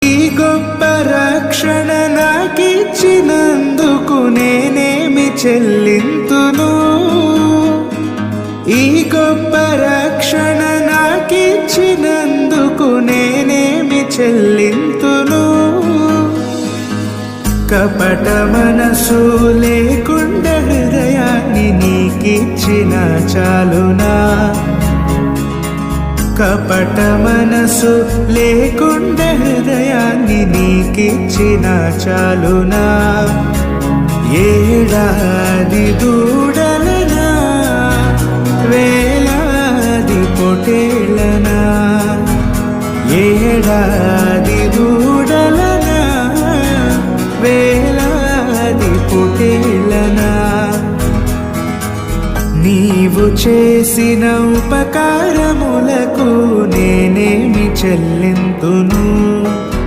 ఈ గొప్ప రక్షణ నాకిచ్చినందుకు నేనేమి చెల్లింతును? ఈ గొప్ప రక్షణ నాకిచ్చినందుకు నేనేమి చెల్లింతును? కపట మనసు లేకుండా హృదయాన్ని నీకిచ్చిన చాలునా? కపట మనసు లేకుండా హృదయాన్ని నీకిచ్చిన చాలునా? ఏడాది దూడలనా, వేలాది పొటేళ్ళనా? ఏడాది దూడలనా, వేలాది పొటేళ్ళనా? నీవు చేసిన ఉపకారములకు నేనేమి చెల్లింతును?